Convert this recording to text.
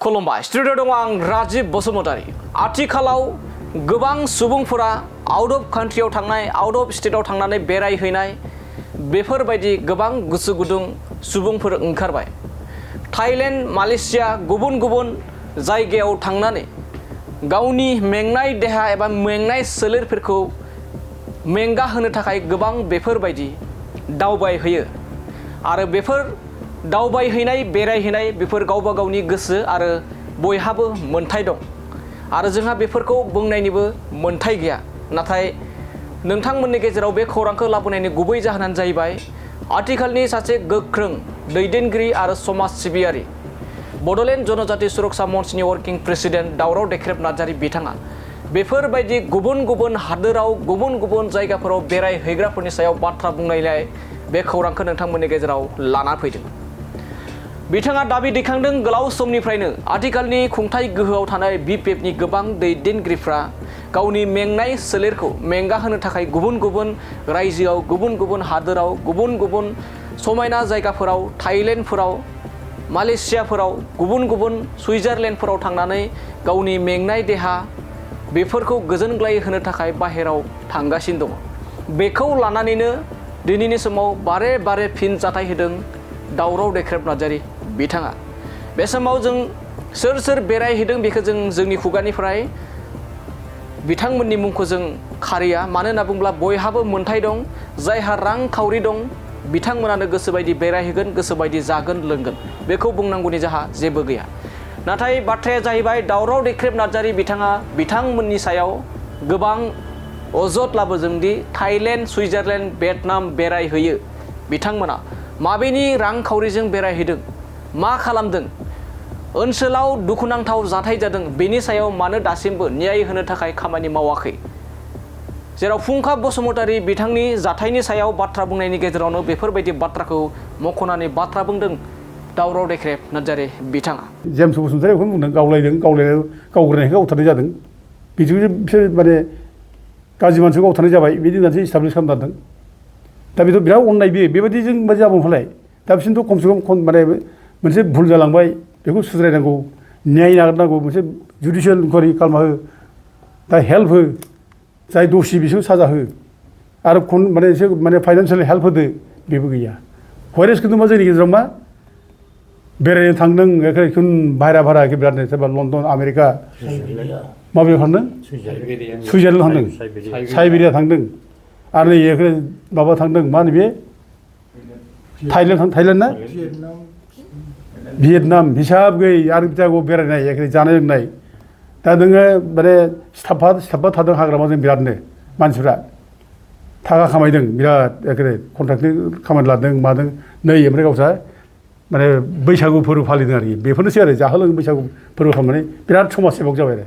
खुलुमबाय स्टुडिअ दङ आं राजिब बसुमतारी। आथिखालाव गोबां सुबुंफोरा आउट अफ कान्ट्रियाव थांनाय आउट अफ स्टेटआव थांनानै बेरायहैनाय बेफोरबायदि गोबां गोसो गुदुं सुबुंफोर ओंखारबाय। थाइलेण्ड मालयेशिया गुबुन गुबुन जायगायाव थांनानै गावनि मेंनाय देहा एबा मेंनाय सोलेरफोरखौ मेंगा होनो थाखाय गोबां बेफोरबायदि दावबायहैयो आरो बेफोर दावबायहैनाय बेरायहैनाय बेफोर गावबा गावनि गोसो आरो बयहाबो मोन्थाय दं आरो जोंहा बेफोरखौ बुंनायनिबो मोन्थाय गैया। नाथाय नोंथांमोननि गेजेराव बे खौरांखौ लाबोनायनि गुबै जाहोनानो जाहैबाय आथिखालनि सासे गोख्रों दैदेनगिरि आरो समाज सिबियारि बड'लेण्ड जनजाति सुरक्षा मन्चनि वर्किं प्रेसिडेन्ट दावराव देख्रेब नार्जारी बिथाङा बेफोरबायदि गुबुन गुबुन हादोराव गुबुन गुबुन जायगाफोराव बेरायहैग्राफोरनि सायाव बाथ्रा बुंनायलाय बे खौरांखौ नोंथांमोननि गेजेराव लाना फैदों। बिथाङा दाबि दैखांदों गोलाव समनिफ्रायनो आथिखालनि खुंथाय गोहोआव थानाय बिपिएफनि गोबां दैदेनगिरिफ्रा गावनि मेंनाय सोलेरखौ मेंगा होनो थाखाय गुबुन गुबुन रायजोआव गुबुन गुबुन हादोराव गुबुन गुबुन समायना जायगाफोराव थाइलेण्डफोराव मालयेशियाफोराव गुबुन गुबुन सुइजारलेण्डफोराव थांनानै गावनि मेंनाय देहा बेफोरखौ गोजोनग्लाय होनो थाखाय बाहेराव थांगासिनो दङ। बेखौ लानानैनो दिनैनि समाव बारे बारे फिन जाथाय होदों दावराव देख्रेब नार्जारी बिथाङा। बे समाव जों सोर सोर बेरायहैदों बेखौ जों जोंनि खुगानिफ्राय बिथांमोननि मुंखौ जों खारिया, मानो होनना बुङोब्ला बयहाबो मोन्थाय दं। जायहा रांखावरि दं बिथांमोनानो गोसोबायदि बेरायहैगोन, गोसोबायदि जागोन लोंगोन, बेखौ बुंनांगौनि जाहा जेबो गैया। नाथाय बाथ्राया जाहैबाय दावराव देख्रेब नार्जारी बिथाङा बिथांमोननि सायाव गोबां अजद लाबोदोंदि थाइलेण्ड सुइजारलेण्ड भियेटनाम बेरायहैयो बिथांमोना माबेनि रांखावरिजों बेरायहैदों, मा खालामदों, ओनसोलाव दुखुनांथाव जाथाय जादों बेनि सायाव मानो दासिमबो न्याय होनो थाखाय खामानि मावाखै। जेराव फुंखा बसुमतारी बिथांनि जाथायनि सायाव बाथ्रा बुंनायनि गेजेरावनो बेफोरबायदि बाथ्राखौ मख'नानै बाथ्रा बुंदों दावराव देख्रेब नार्जारी बिथाङा। जेम्स बसुमतारी बेखौनो बुंदों, गावलायदों, गावग्रायनायखौ गावथारनाय जादों, बिदिनो बिसोर माने गाज्रि मानसिखौ गावथारनाय जाबाय, बिदि होननानैसो इस्टाब्लिस खालामनांदों। दा बेथ' बिराद अननाय बेबायदिजों मा जाबावफालाय। दा बिसोरथ' खमसे खम माने मोनसे भुल जालांबाय, बेखौ सुद्रायनांगौ, न्याय नागिरनांगौ, मोनसे जुडिसियेल इनकुवारि खालामना हो, दा हेल्प हो, जाय दसि बिसोरखौ साजा हो आरो माने एसे माने फाइनान्सियेल हेल्प होदो, बेबो गैया। हरेस खिन्थु मा जोंनि गेजेराव मा बेरायनो थांदों एखदम भारा एखे बिरादनो, सोरबा लण्डन आमेरिका माबायाव थांदों, सुइजारलेण्ड थांदों, साइबेरिया थांदों आरो नै एखे माबा थांदों, मा होनो बे थाइलेण्ड ना भियेटनाम, हिसाब गैयै आरो जायगायाव बेरायनाय एखे जानाय लोंनाय। दा नोङो माने सिथाबा थादों हाग्रामाजों बिरादनो मानसिफ्रा, थाखा खामायदों बिराद एखे कन्ट्राक्टनि खामानि लादों मादों, नै ओमफ्राय गावस्रा माने बैसागु फोरबो फालिदों आरोखि। बेफोरनोसै आरो जाहो लोङो बैसागु फोरबो खालामनानै बिराद समाज सेबक जाबाय आरो।